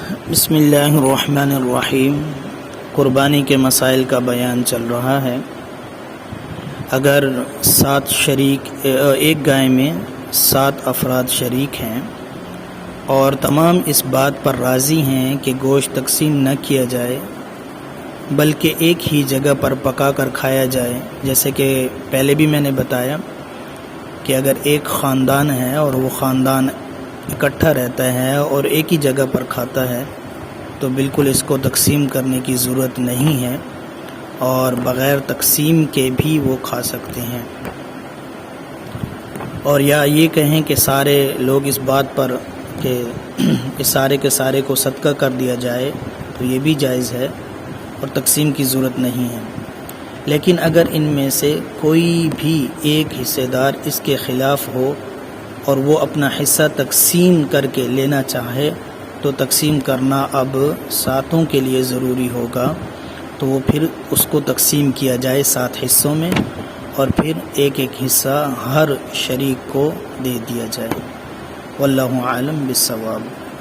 بسم اللہ الرحمن الرحیم۔ قربانی کے مسائل کا بیان چل رہا ہے۔ اگر 7 شریک ایک گائے میں 7 افراد شریک ہیں اور تمام اس بات پر راضی ہیں کہ گوشت تقسیم نہ کیا جائے بلکہ ایک ہی جگہ پر پکا کر کھایا جائے، جیسے کہ پہلے بھی میں نے بتایا کہ اگر ایک خاندان ہے اور وہ خاندان اکٹھا رہتا ہے اور ایک ہی جگہ پر کھاتا ہے تو بالکل اس کو تقسیم کرنے کی ضرورت نہیں ہے، اور بغیر تقسیم کے بھی وہ کھا سکتے ہیں۔ اور یا یہ کہیں کہ سارے لوگ اس بات پر کہ سارے کے سارے کو صدقہ کر دیا جائے تو یہ بھی جائز ہے اور تقسیم کی ضرورت نہیں ہے۔ لیکن اگر ان میں سے کوئی بھی ایک حصے دار اس کے خلاف ہو اور وہ اپنا حصہ تقسیم کر کے لینا چاہے تو تقسیم کرنا اب 7 کے لیے ضروری ہوگا، تو وہ پھر اس کو تقسیم کیا جائے 7 حصوں میں، اور پھر ایک ایک حصہ ہر شریک کو دے دیا جائے۔ واللہ عالم بالصواب۔